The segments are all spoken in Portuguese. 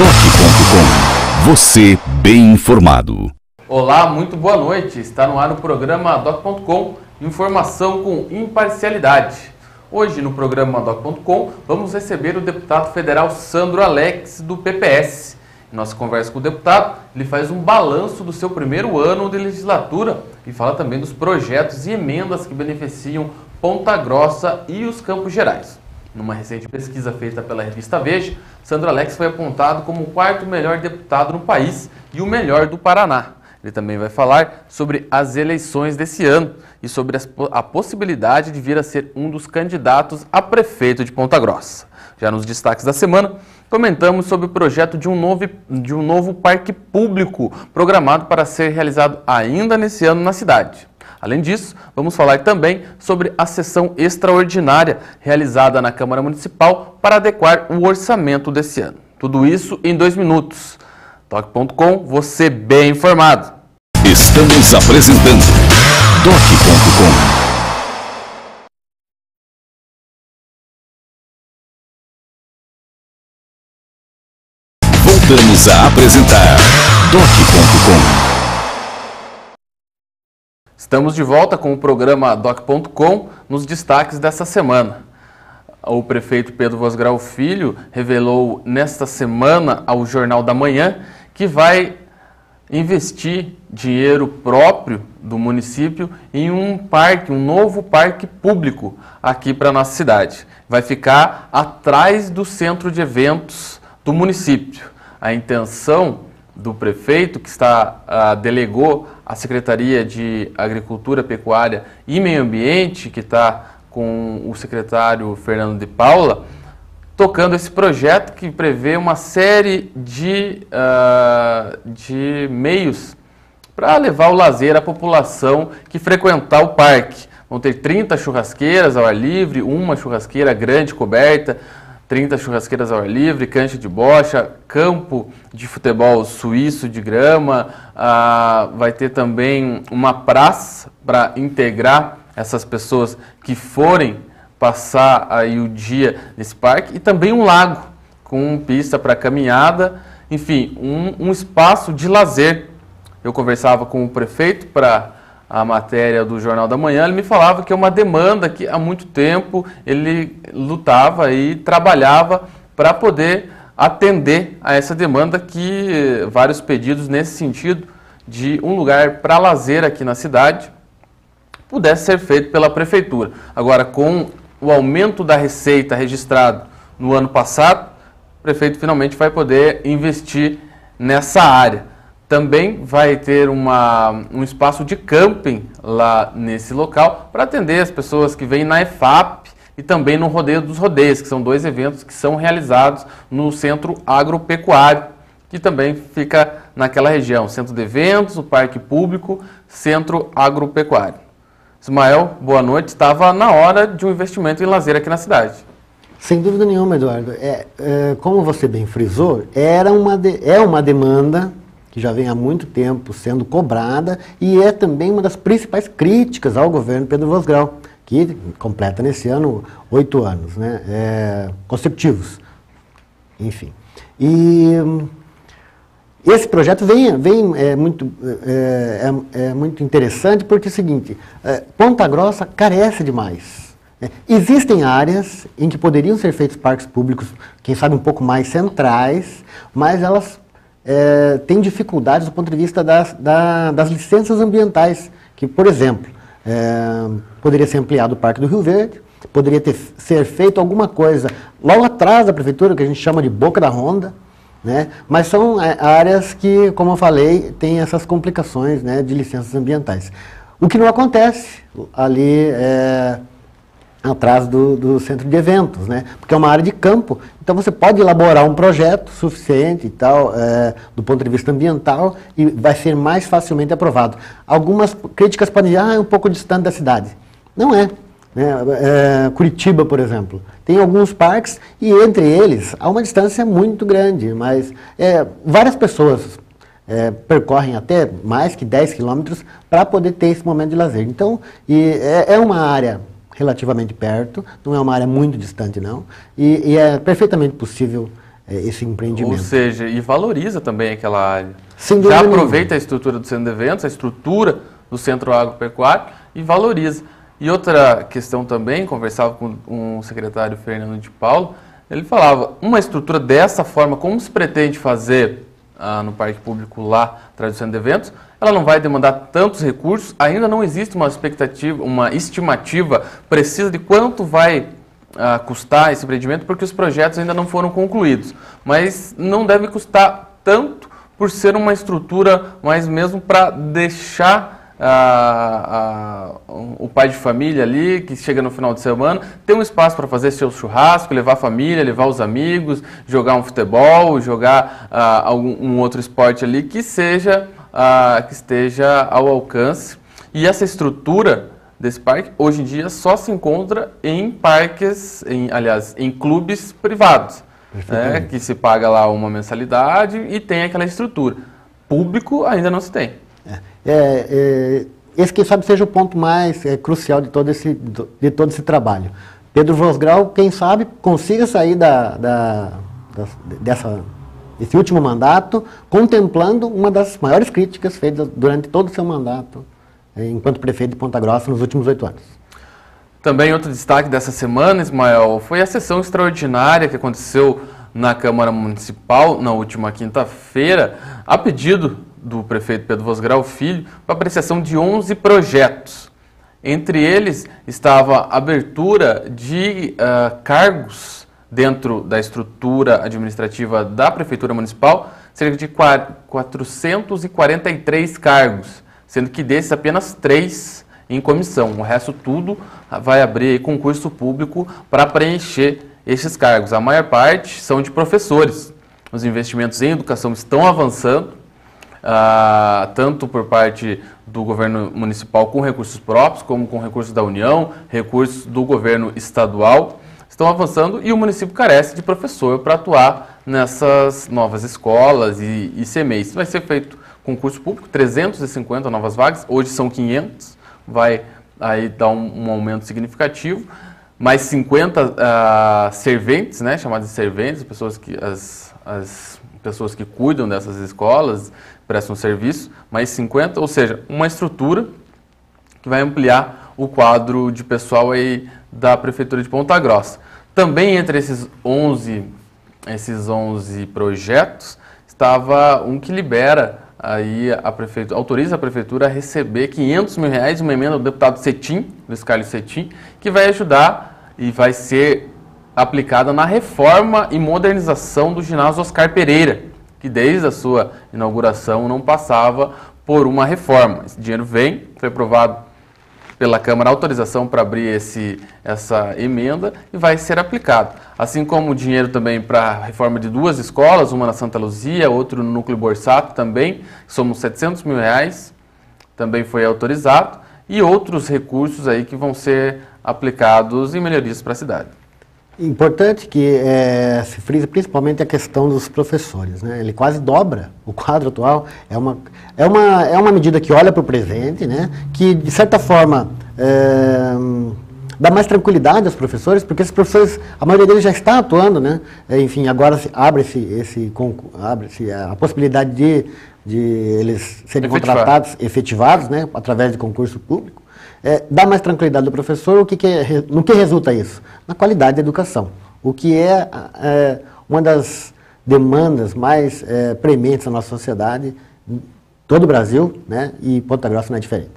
Doc.com. Você bem informado. Olá, muito boa noite. Está no ar o programa Doc.com, informação com imparcialidade. Hoje no programa Doc.com vamos receber o deputado federal Sandro Alex do PPS. Em nossa conversa com o deputado, ele faz um balanço do seu primeiro ano de legislatura e fala também dos projetos e emendas que beneficiam Ponta Grossa e os Campos Gerais. Numa recente pesquisa feita pela revista Veja, Sandro Alex foi apontado como o quarto melhor deputado no país e o melhor do Paraná. Ele também vai falar sobre as eleições desse ano e sobre a possibilidade de vir a ser um dos candidatos a prefeito de Ponta Grossa. Já nos destaques da semana, comentamos sobre o projeto de um novo parque público programado para ser realizado ainda nesse ano na cidade. Além disso, vamos falar também sobre a sessão extraordinária realizada na Câmara Municipal para adequar o orçamento desse ano. Tudo isso em 2 minutos. Doc.com, você bem informado. Estamos apresentando Doc.com. Voltamos a apresentar Doc.com. Estamos de volta com o programa Doc.com nos destaques dessa semana. O prefeito Pedro Vosgrau Filho revelou nesta semana ao Jornal da Manhã que vai investir dinheiro próprio do município em um novo parque público aqui para a nossa cidade. Vai ficar atrás do centro de eventos do município. A intenção do prefeito, que delegou a Secretaria de Agricultura, Pecuária e Meio Ambiente, que está com o secretário Fernando de Paula, tocando esse projeto que prevê uma série de meios para levar o lazer à população que frequentar o parque. Vão ter 30 churrasqueiras ao ar livre, uma churrasqueira grande coberta, 30 churrasqueiras ao ar livre, cancha de bocha, campo de futebol suíço de grama, vai ter também uma praça para integrar essas pessoas que forem passar aí o dia nesse parque e também um lago com pista para caminhada, enfim, um espaço de lazer. Eu conversava com o prefeito para a matéria do Jornal da Manhã, ele me falava que é uma demanda que há muito tempo ele lutava e trabalhava para poder atender a essa demanda, que vários pedidos nesse sentido de um lugar para lazer aqui na cidade pudesse ser feito pela prefeitura. Agora, com o aumento da receita registrado no ano passado, o prefeito finalmente vai poder investir nessa área. Também vai ter um espaço de camping lá nesse local para atender as pessoas que vêm na EFAP e também no Rodeio dos Rodeios, que são 2 eventos que são realizados no Centro Agropecuário, que também fica naquela região. Centro de eventos, o Parque Público, Centro Agropecuário. Ismael, boa noite. Estava na hora de um investimento em lazer aqui na cidade. Sem dúvida nenhuma, Eduardo. Como você bem frisou, é uma demanda que já vem há muito tempo sendo cobrada e é também uma das principais críticas ao governo Pedro Vosgrau, que completa nesse ano 8 anos, né, consecutivos. Enfim. E esse projeto é muito interessante porque é o seguinte, Ponta Grossa carece demais. Existem áreas em que poderiam ser feitos parques públicos, quem sabe um pouco mais centrais, mas elas têm dificuldades do ponto de vista das licenças ambientais, que, por exemplo, poderia ser ampliado o Parque do Rio Verde, poderia ser feito alguma coisa logo atrás da prefeitura, que a gente chama de Boca da Ronda, né? Mas são áreas que, como eu falei, têm essas complicações, né, de licenças ambientais. O que não acontece ali atrás do centro de eventos, né? Porque é uma área de campo, então você pode elaborar um projeto suficiente e tal, do ponto de vista ambiental, e vai ser mais facilmente aprovado. Algumas críticas podem dizer, é um pouco distante da cidade. Não é. Curitiba, por exemplo, tem alguns parques e entre eles há uma distância muito grande, mas várias pessoas percorrem até mais que 10 quilômetros para poder ter esse momento de lazer. Então, é uma área relativamente perto, não é uma área muito distante não, e é perfeitamente possível esse empreendimento. Ou seja, e valoriza também aquela área. Sem Já dúvida aproveita nenhuma. a estrutura do centro de eventos, a estrutura do centro agropecuário e valoriza. E outra questão também, conversava com o secretário Fernando de Paulo, ele falava, uma estrutura dessa forma, como se pretende fazer no parque público lá, atrás do centro de eventos, ela não vai demandar tantos recursos, ainda não existe uma expectativa, uma estimativa precisa de quanto vai custar esse empreendimento, porque os projetos ainda não foram concluídos. Mas não deve custar tanto por ser uma estrutura, mas mesmo para deixar o pai de família ali, que chega no final de semana, ter um espaço para fazer seu churrasco, levar a família, levar os amigos, jogar um futebol, jogar um outro esporte ali que seja, que esteja ao alcance. E essa estrutura desse parque, hoje em dia, só se encontra em parques, aliás, em clubes privados, né, que se paga lá uma mensalidade e tem aquela estrutura. Público ainda não se tem. Esse, quem sabe, seja o ponto mais crucial de todo esse trabalho. Pedro Vosgrau, quem sabe, consiga sair desse último mandato contemplando uma das maiores críticas feitas durante todo o seu mandato enquanto prefeito de Ponta Grossa nos últimos 8 anos. Também outro destaque dessa semana, Ismael, foi a sessão extraordinária que aconteceu na Câmara Municipal na última quinta-feira, a pedido do prefeito Pedro Vosgrau Filho, para apreciação de 11 projetos. Entre eles estava a abertura de cargos dentro da estrutura administrativa da Prefeitura Municipal, cerca de 443 cargos, sendo que desses apenas 3 em comissão. O resto tudo vai abrir concurso público para preencher esses cargos. A maior parte são de professores. Os investimentos em educação estão avançando, tanto por parte do governo municipal com recursos próprios, como com recursos da União, recursos do governo estadual, estão avançando e o município carece de professor para atuar nessas novas escolas e ICMEIs. Vai ser feito concurso público, 350 novas vagas, hoje são 500, vai aí dar um aumento significativo, mais 50 serventes, né, chamadas de serventes, as pessoas que cuidam dessas escolas, prestam serviço, mais 50, ou seja, uma estrutura que vai ampliar o quadro de pessoal aí da Prefeitura de Ponta Grossa. Também entre esses 11 projetos, estava um que libera aí autoriza a Prefeitura a receber R$500 mil, uma emenda do deputado Cetim, Luiz Carlos Cetim, que vai ajudar e vai ser aplicada na reforma e modernização do ginásio Oscar Pereira, que desde a sua inauguração não passava por uma reforma. Esse dinheiro foi aprovado pela Câmara a autorização para abrir essa emenda e vai ser aplicado. Assim como o dinheiro também para a reforma de 2 escolas, uma na Santa Luzia, outra no Núcleo Borsato também, somos R$700 mil, também foi autorizado, e outros recursos aí que vão ser aplicados em melhorias para a cidade. Importante que se frise principalmente a questão dos professores, né? Ele quase dobra o quadro atual. É uma medida que olha para o presente, né? Que de certa forma dá mais tranquilidade aos professores, porque esses professores, a maioria deles já está atuando, né? Enfim, agora abre-se a possibilidade de eles serem contratados, efetivados, né? Através de concurso público. Dá mais tranquilidade ao professor. No que resulta isso? Na qualidade da educação, o que é uma das demandas mais prementes da nossa sociedade, todo o Brasil, né? E Ponta Grossa não é diferente.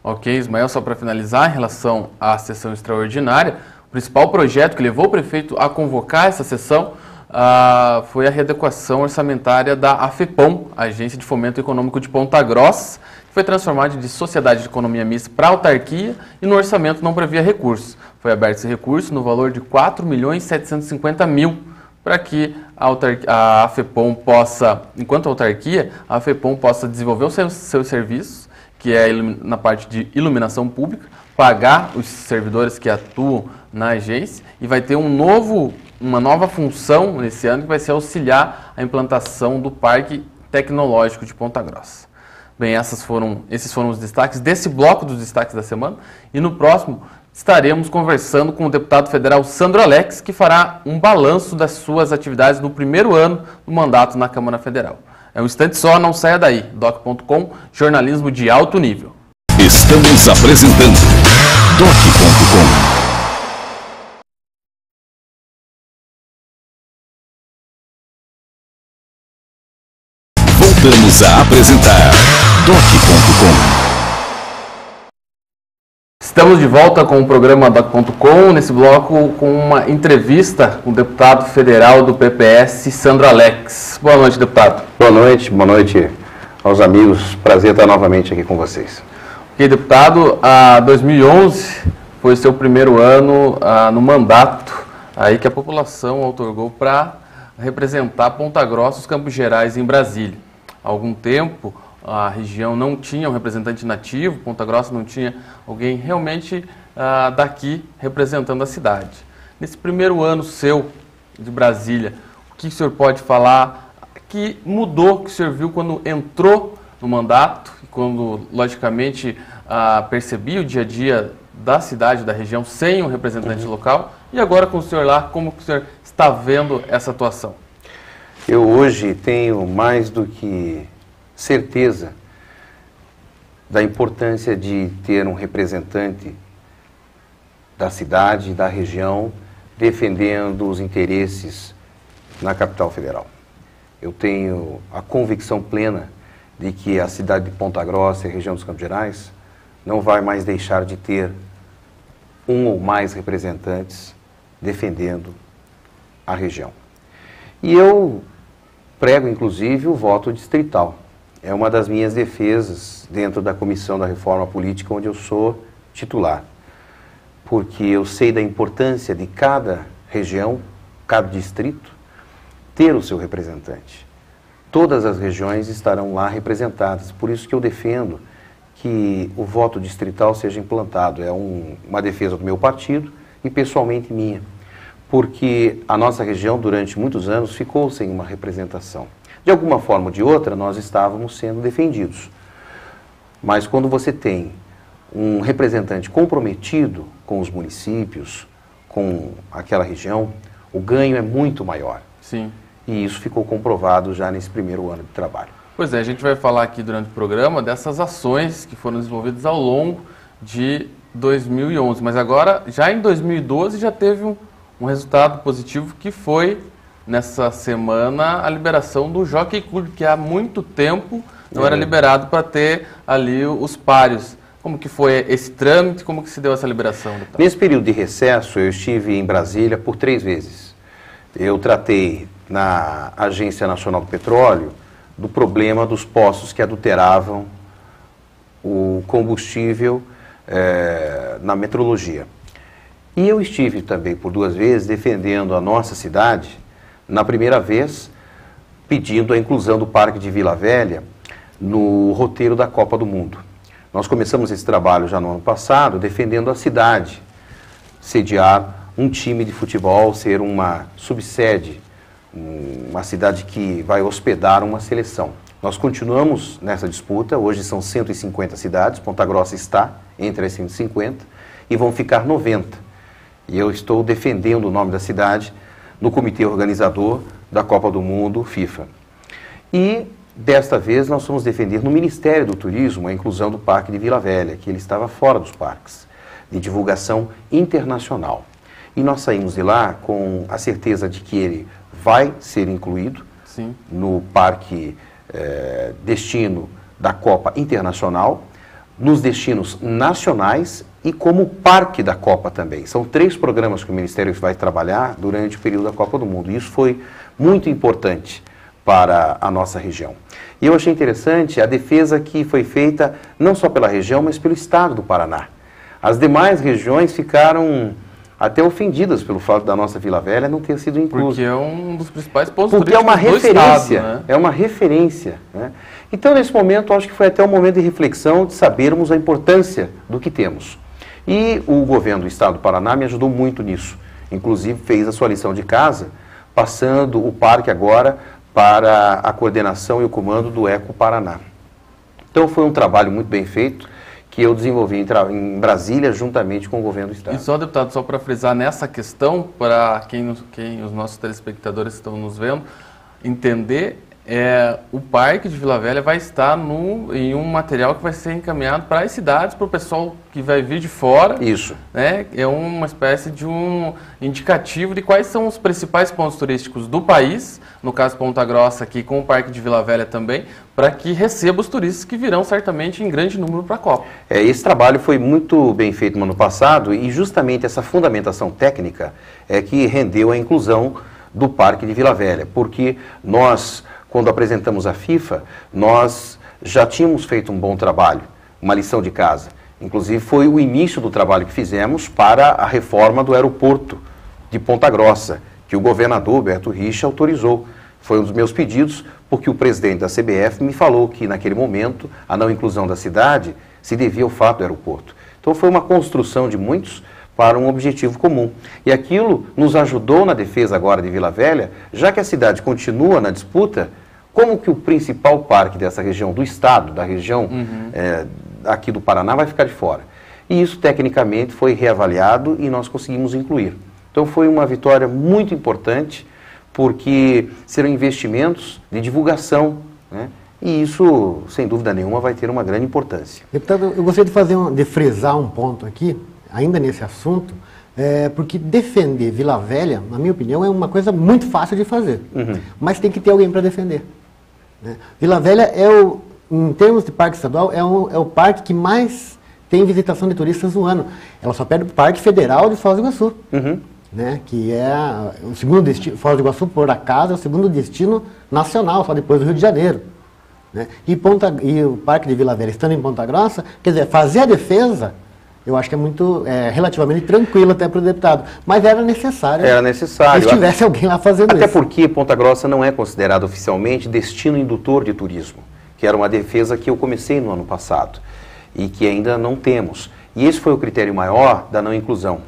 Ok, Ismael, só para finalizar, em relação à sessão extraordinária, o principal projeto que levou o prefeito a convocar essa sessão foi a readequação orçamentária da AFEPOM, Agência de Fomento Econômico de Ponta Grossa, que foi transformada de sociedade de economia mista para autarquia e no orçamento não previa recursos. Foi aberto esse recurso no valor de R$4.750.000 para que a AFEPOM possa, enquanto autarquia, a AFEPOM possa desenvolver os seus serviços, que é na parte de iluminação pública, pagar os servidores que atuam na agência e vai ter uma nova função nesse ano que vai ser auxiliar a implantação do Parque Tecnológico de Ponta Grossa. Bem, esses foram os destaques desse bloco dos destaques da semana. E no próximo, estaremos conversando com o deputado federal Sandro Alex, que fará um balanço das suas atividades no primeiro ano do mandato na Câmara Federal. É um instante só, não saia daí. Doc.com, jornalismo de alto nível. Estamos apresentando Doc.com. Voltamos a apresentar Doc.com. Estamos de volta com o programa Doc.com, nesse bloco com uma entrevista com o deputado federal do PPS, Sandro Alex. Boa noite, deputado. Boa noite aos amigos. Prazer estar novamente aqui com vocês. Ok, deputado, 2011 foi seu primeiro ano no mandato aí que a população outorgou para representar Ponta Grossa, os Campos Gerais em Brasília. Há algum tempo a região não tinha um representante nativo, Ponta Grossa não tinha alguém realmente daqui representando a cidade. Nesse primeiro ano seu de Brasília, o que o senhor pode falar que mudou, que o senhor viu quando entrou no mandato, e quando, logicamente, percebia o dia a dia da cidade, da região, sem um representante local, e agora com o senhor lá, como o senhor está vendo essa atuação? Eu hoje tenho mais do que certeza da importância de ter um representante da cidade, da região, defendendo os interesses na capital federal. Eu tenho a convicção plena de que a cidade de Ponta Grossa e a região dos Campos Gerais não vai mais deixar de ter um ou mais representantes defendendo a região. E eu prego, inclusive, o voto distrital. É uma das minhas defesas dentro da Comissão da Reforma Política, onde eu sou titular. Porque eu sei da importância de cada região, cada distrito, ter o seu representante. Todas as regiões estarão lá representadas. Por isso que eu defendo que o voto distrital seja implantado. É uma defesa do meu partido e pessoalmente minha. Porque a nossa região, durante muitos anos, ficou sem uma representação. De alguma forma ou de outra, nós estávamos sendo defendidos. Mas quando você tem um representante comprometido com os municípios, com aquela região, o ganho é muito maior. Sim. E isso ficou comprovado já nesse primeiro ano de trabalho. Pois é, a gente vai falar aqui durante o programa dessas ações que foram desenvolvidas ao longo de 2011. Mas agora, já em 2012, já teve um resultado positivo, que foi, nessa semana, a liberação do Jockey Club, que há muito tempo não era liberado para ter ali os páreos. Como que foi esse trâmite, como que se deu essa liberação, deputado? Nesse período de recesso, eu estive em Brasília por 3 vezes. Eu tratei na Agência Nacional do Petróleo do problema dos poços que adulteravam o combustível na metrologia. E eu estive também por 2 vezes defendendo a nossa cidade, na primeira vez pedindo a inclusão do Parque de Vila Velha no roteiro da Copa do Mundo. Nós começamos esse trabalho já no ano passado, defendendo a cidade, sediar um time de futebol, ser uma subsede, uma cidade que vai hospedar uma seleção. Nós continuamos nessa disputa, hoje são 150 cidades, Ponta Grossa está entre as 150, e vão ficar 90. E eu estou defendendo o nome da cidade no comitê organizador da Copa do Mundo, FIFA. E desta vez nós fomos defender no Ministério do Turismo a inclusão do Parque de Vila Velha, que ele estava fora dos parques, de divulgação internacional. E nós saímos de lá com a certeza de que ele vai ser incluído Sim. no parque destino da Copa Internacional, nos destinos nacionais e como parque da Copa também. São 3 programas que o Ministério vai trabalhar durante o período da Copa do Mundo. Isso foi muito importante para a nossa região. E eu achei interessante a defesa que foi feita não só pela região, mas pelo estado do Paraná. As demais regiões ficaram até ofendidas pelo fato da nossa Vila Velha não ter sido inclusa. Porque é um dos principais pontos Porque é uma turísticos do referência, estado, né? é uma referência, né? Então, nesse momento, acho que foi até um momento de reflexão, de sabermos a importância do que temos. E o governo do estado do Paraná me ajudou muito nisso. Inclusive, fez a sua lição de casa, passando o parque agora para a coordenação e o comando do Eco Paraná. Então, foi um trabalho muito bem feito, que que eu desenvolvi em Brasília, juntamente com o governo do Estado. E só, deputado, só para frisar nessa questão, para quem os nossos telespectadores estão nos vendo, entender, o Parque de Vila Velha vai estar em um material que vai ser encaminhado para as cidades, para o pessoal que vai vir de fora. Isso. Né? É uma espécie de um indicativo de quais são os principais pontos turísticos do país, no caso Ponta Grossa aqui com o Parque de Vila Velha também, para que receba os turistas que virão certamente em grande número para a Copa. Esse trabalho foi muito bem feito no ano passado e justamente essa fundamentação técnica é que rendeu a inclusão do Parque de Vila Velha, porque nós, quando apresentamos a FIFA, nós já tínhamos feito um bom trabalho, uma lição de casa. Inclusive foi o início do trabalho que fizemos para a reforma do aeroporto de Ponta Grossa, que o governador Beto Richa autorizou. Foi um dos meus pedidos, porque o presidente da CBF me falou que naquele momento a não inclusão da cidade se devia ao fato do aeroporto. Então foi uma construção de muitos para um objetivo comum. E aquilo nos ajudou na defesa agora de Vila Velha, já que a cidade continua na disputa, como que o principal parque dessa região do estado, da região aqui do Paraná, vai ficar de fora. E isso tecnicamente foi reavaliado e nós conseguimos incluir. Então foi uma vitória muito importante, porque serão investimentos de divulgação, né? E isso, sem dúvida nenhuma, vai ter uma grande importância. Deputado, eu gostaria de frisar um ponto aqui, ainda nesse assunto, porque defender Vila Velha, na minha opinião, é uma coisa muito fácil de fazer, mas tem que ter alguém para defender. Né? Vila Velha em termos de parque estadual, é o parque que mais tem visitação de turistas no ano. Ela só perde o Parque Federal de Foz do Iguaçu, né? Que é o segundo destino. Foz do Iguaçu, por acaso, é o segundo destino nacional, só depois do Rio de Janeiro. Né? E o Parque de Vila Velha, estando em Ponta Grossa, quer dizer, fazer a defesa, eu acho que é relativamente tranquilo até para o deputado. Mas era necessário. Era necessário. Que tivesse alguém lá fazendo isso. Até porque Ponta Grossa não é considerado oficialmente destino indutor de turismo, que era uma defesa que eu comecei no ano passado e que ainda não temos. E esse foi o critério maior da não inclusão.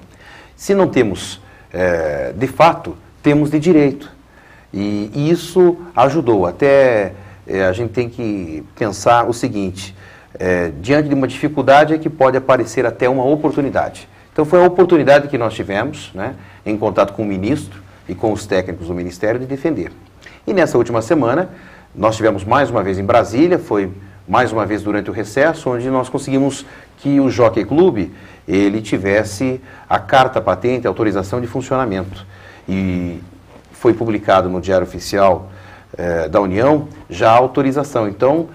Se não temos, de fato, temos de direito. E isso ajudou. Até a gente tem que pensar o seguinte: diante de uma dificuldade é que pode aparecer até uma oportunidade. Então foi a oportunidade que nós tivemos, né, em contato com o ministro e com os técnicos do Ministério, de defender. E nessa última semana, nós tivemos mais uma vez em Brasília, foi mais uma vez durante o recesso, onde nós conseguimos que o Jockey Club ele tivesse a carta patente, a autorização de funcionamento. E foi publicado no Diário Oficial da União já a autorização. Então,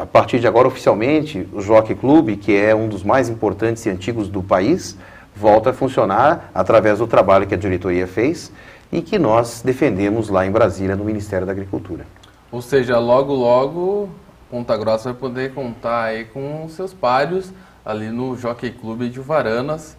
a partir de agora, oficialmente, o Jockey Club, que é um dos mais importantes e antigos do país, volta a funcionar através do trabalho que a diretoria fez e que nós defendemos lá em Brasília, no Ministério da Agricultura. Ou seja, logo, logo, Ponta Grossa vai poder contar aí com seus páreos ali no Jockey Club de Uvaranas.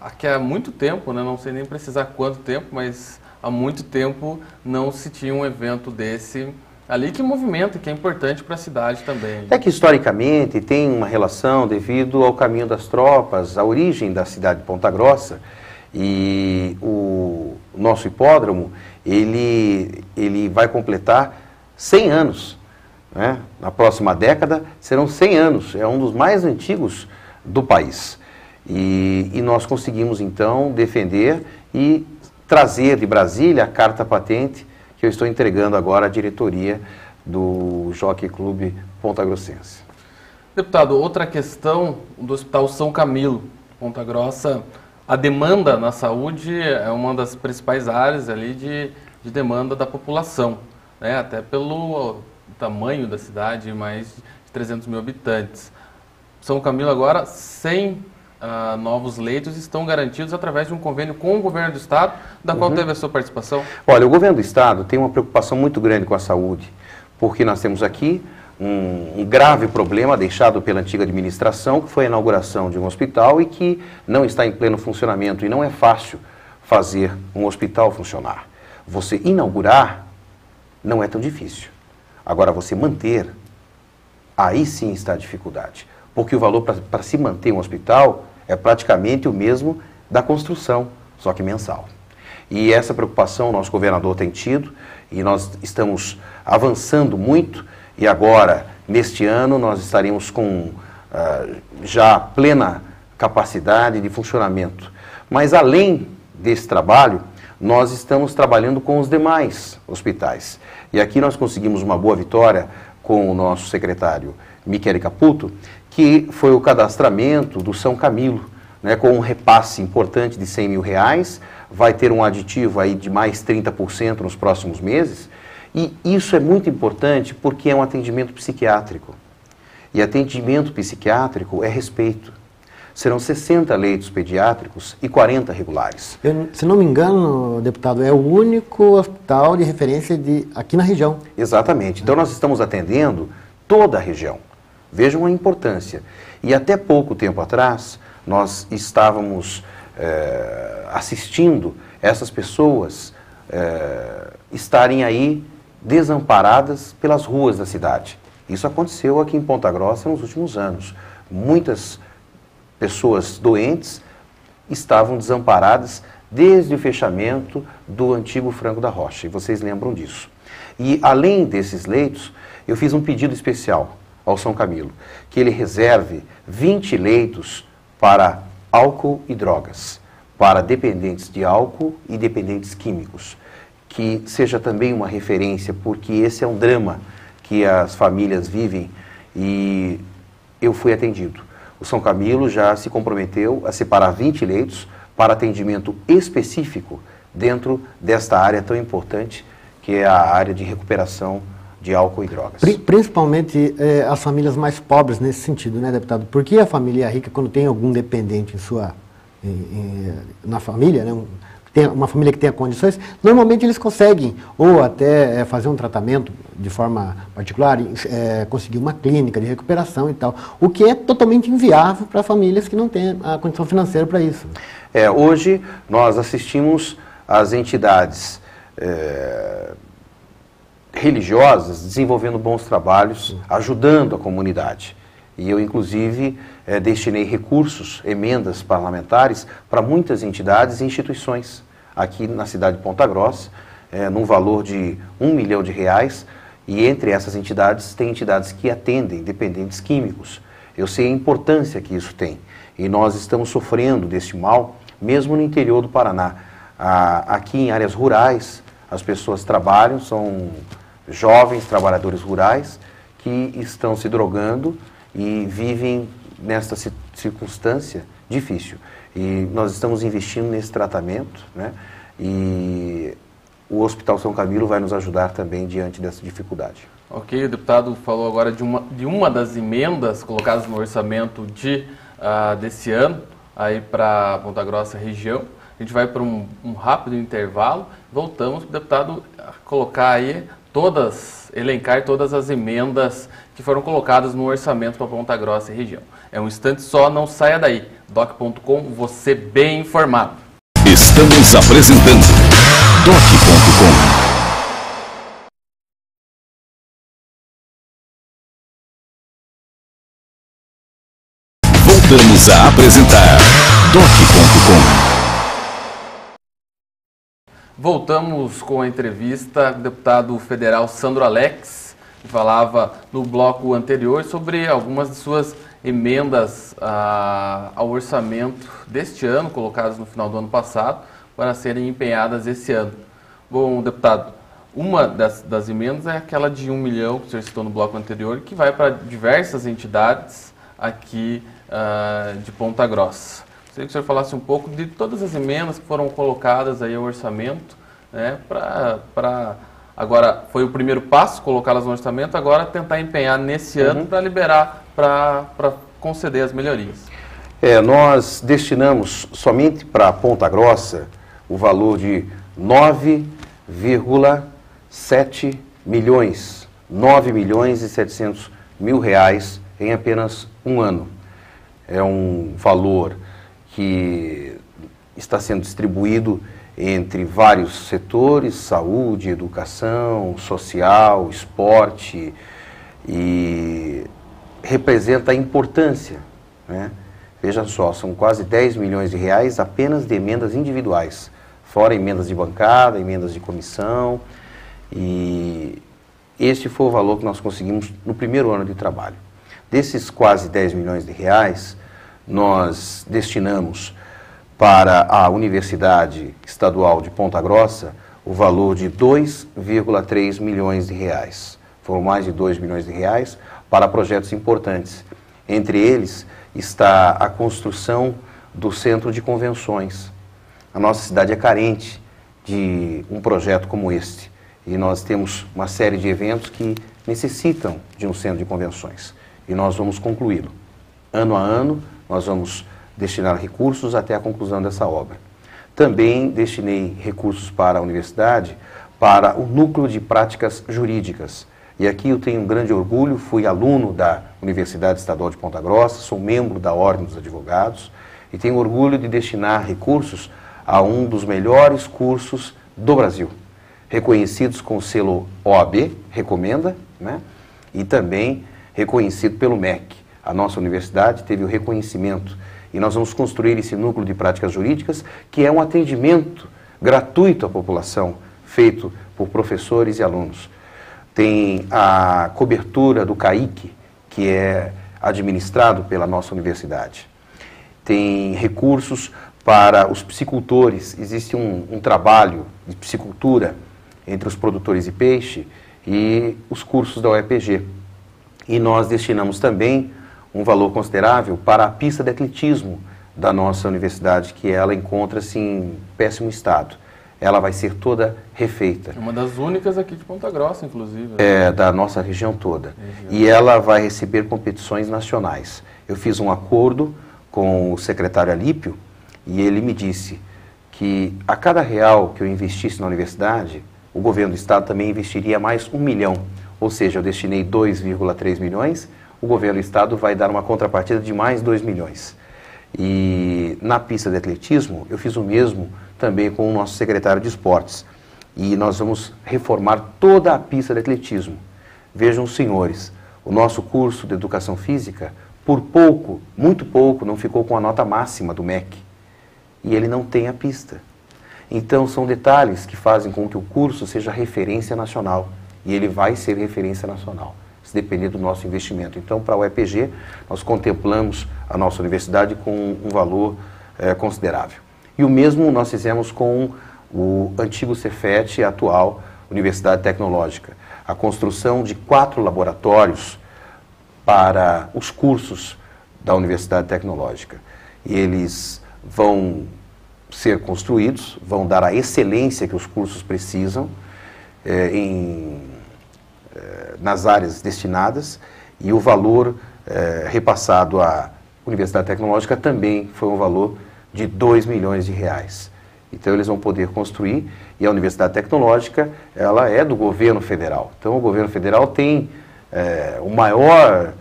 Aqui há muito tempo, né, não sei nem precisar quanto tempo, mas há muito tempo não se tinha um evento desse ali que movimenta, que é importante para a cidade também. É que historicamente tem uma relação devido ao caminho das tropas, a origem da cidade de Ponta Grossa, e o nosso hipódromo, ele vai completar 100 anos. Né? Na próxima década serão 100 anos, é um dos mais antigos do país. E nós conseguimos então defender e trazer de Brasília a carta patente que eu estou entregando agora à diretoria do Jockey Club Ponta Grossense. Deputado, outra questão do Hospital São Camilo, Ponta Grossa, a demanda na saúde é uma das principais áreas ali de demanda da população, né? Até pelo tamanho da cidade, mais de 300 mil habitantes. São Camilo agora, 100 novos leitos estão garantidos através de um convênio com o governo do estado, da qual teve a sua participação. Olha, o governo do estado tem uma preocupação muito grande com a saúde, porque nós temos aqui um grave problema deixado pela antiga administração, que foi a inauguração de um hospital e que não está em pleno funcionamento. E não é fácil fazer um hospital funcionar. Você inaugurar não é tão difícil. Agora, você manter, aí sim está a dificuldade. Porque o valor para se manter um hospital é praticamente o mesmo da construção, só que mensal. E essa preocupação o nosso governador tem tido, e nós estamos avançando muito, e agora, neste ano, nós estaremos com já plena capacidade de funcionamento. Mas além desse trabalho, nós estamos trabalhando com os demais hospitais. E aqui nós conseguimos uma boa vitória com o nosso secretário Michele Caputo, que foi o cadastramento do São Camilo, né, com um repasse importante de R$100 mil, vai ter um aditivo aí de mais 30% nos próximos meses, e isso é muito importante porque é um atendimento psiquiátrico. E atendimento psiquiátrico é respeito. Serão 60 leitos pediátricos e 40 regulares. Se não me engano, deputado, é o único hospital de referência aqui na região. Exatamente. Então nós estamos atendendo toda a região. Vejam a importância. E até pouco tempo atrás, nós estávamos assistindo essas pessoas estarem aí desamparadas pelas ruas da cidade. Isso aconteceu aqui em Ponta Grossa nos últimos anos. Muitas pessoas doentes estavam desamparadas desde o fechamento do antigo Franco da Rocha, e vocês lembram disso. E além desses leitos, eu fiz um pedido especial ao São Camilo, que ele reserve 20 leitos para álcool e drogas, para dependentes de álcool e dependentes químicos, que seja também uma referência, porque esse é um drama que as famílias vivem, e eu fui atendido. O São Camilo já se comprometeu a separar 20 leitos para atendimento específico dentro desta área tão importante, que é a área de recuperação de álcool e drogas. Principalmente as famílias mais pobres nesse sentido, né, deputado? Porque a família rica, quando tem algum dependente na família, né, tem uma família que tenha condições, normalmente eles conseguem, ou até fazer um tratamento de forma particular, conseguir uma clínica de recuperação e tal, o que é totalmente inviável para famílias que não têm a condição financeira para isso. Hoje nós assistimos às entidades religiosas desenvolvendo bons trabalhos, ajudando a comunidade. E eu, inclusive, destinei recursos, emendas parlamentares, para muitas entidades e instituições aqui na cidade de Ponta Grossa, num valor de R$1 milhão, e entre essas entidades tem entidades que atendem dependentes químicos. Eu sei a importância que isso tem, e nós estamos sofrendo desse mal, mesmo no interior do Paraná. Aqui em áreas rurais, as pessoas trabalham, são jovens trabalhadores rurais que estão se drogando e vivem nesta circunstância difícil. E nós estamos investindo nesse tratamento, né? E o Hospital São Camilo vai nos ajudar também diante dessa dificuldade. Ok, o deputado falou agora de uma das emendas colocadas no orçamento desse ano, aí para Ponta Grossa região. A gente vai para um rápido intervalo, voltamos para o deputado colocar aí elencar todas as emendas que foram colocadas no orçamento para Ponta Grossa e região. É um instante só, não saia daí. Doc.com, você bem informado. Estamos apresentando Doc.com. Voltamos a apresentar Doc.com. Voltamos com a entrevista do deputado federal Sandro Alex, que falava no bloco anterior sobre algumas de suas emendas ao orçamento deste ano, colocadas no final do ano passado, para serem empenhadas esse ano. Bom, deputado, uma das emendas é aquela de R$1 milhão, que o senhor citou no bloco anterior, que vai para diversas entidades aqui de Ponta Grossa. Gostaria que o senhor falasse um pouco de todas as emendas que foram colocadas aí ao orçamento, né, agora foi o primeiro passo, colocá-las no orçamento, agora tentar empenhar nesse ano para liberar, para conceder as melhorias. Nós destinamos somente para Ponta Grossa o valor de 9,7 milhões, R$9.700.000 em apenas um ano. É um valor que está sendo distribuído entre vários setores, saúde, educação, social, esporte, e representa a importância, né? Veja só, são quase R$10 milhões apenas de emendas individuais, fora emendas de bancada, emendas de comissão, e este foi o valor que nós conseguimos no primeiro ano de trabalho. Desses quase 10 milhões de reais, nós destinamos para a Universidade Estadual de Ponta Grossa o valor de 2,3 milhões de reais. Foram mais de 2 milhões de reais para projetos importantes. Entre eles está a construção do Centro de Convenções. A nossa cidade é carente de um projeto como este. E nós temos uma série de eventos que necessitam de um centro de convenções. E nós vamos concluí-lo. Ano a ano, nós vamos destinar recursos até a conclusão dessa obra. Também destinei recursos para a universidade, para o Núcleo de Práticas Jurídicas. E aqui eu tenho um grande orgulho, fui aluno da Universidade Estadual de Ponta Grossa, sou membro da Ordem dos Advogados e tenho orgulho de destinar recursos a um dos melhores cursos do Brasil, reconhecidos com o selo OAB, recomenda, né? E também reconhecido pelo MEC. A nossa universidade teve o reconhecimento e nós vamos construir esse núcleo de práticas jurídicas, que é um atendimento gratuito à população, feito por professores e alunos. Tem a cobertura do CAIC, que é administrado pela nossa universidade. Tem recursos para os psicultores. Existe um trabalho de psicultura entre os produtores de peixe e os cursos da UEPG. E nós destinamos também um valor considerável para a pista de atletismo da nossa universidade, que ela encontra-se em péssimo estado. Ela vai ser toda refeita. É uma das únicas aqui de Ponta Grossa, inclusive. É, da nossa região toda. E ela vai receber competições nacionais. Eu fiz um acordo com o secretário Alípio e ele me disse que a cada real que eu investisse na universidade, o governo do estado também investiria mais 1 milhão. Ou seja, eu destinei 2,3 milhões, o governo do estado vai dar uma contrapartida de mais 2 milhões. E na pista de atletismo, eu fiz o mesmo também com o nosso secretário de esportes. E nós vamos reformar toda a pista de atletismo. Vejam, senhores, o nosso curso de educação física, por pouco, muito pouco, não ficou com a nota máxima do MEC. E ele não tem a pista. Então, são detalhes que fazem com que o curso seja referência nacional. E ele vai ser referência nacional, se depender do nosso investimento. Então, para a UEPG, nós contemplamos a nossa universidade com um valor considerável. E o mesmo nós fizemos com o antigo Cefet e a atual Universidade Tecnológica. A construção de 4 laboratórios para os cursos da Universidade Tecnológica. E eles vão ser construídos, vão dar a excelência que os cursos precisam nas áreas destinadas, e o valor repassado à Universidade Tecnológica também foi um valor de 2 milhões de reais. Então eles vão poder construir, e a Universidade Tecnológica, ela é do governo federal. Então o governo federal tem o maior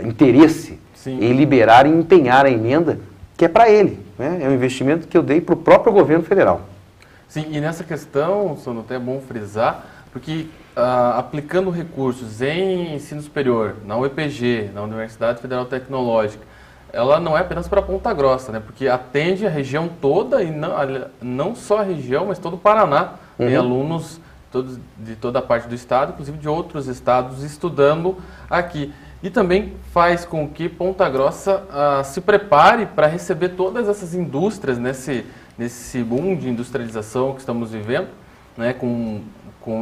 interesse em liberar e empenhar a emenda, que é para ele, né? É um investimento que eu dei para o próprio governo federal. Sim, e nessa questão, Sono, até é bom frisar, porque aplicando recursos em ensino superior, na UEPG, na Universidade Federal Tecnológica, ela não é apenas para Ponta Grossa, né? Porque atende a região toda, e não só a região, mas todo o Paraná. Uhum. Tem alunos de toda a parte do estado, inclusive de outros estados, estudando aqui. E também faz com que Ponta Grossa se prepare para receber todas essas indústrias nesse boom de industrialização que estamos vivendo, né, com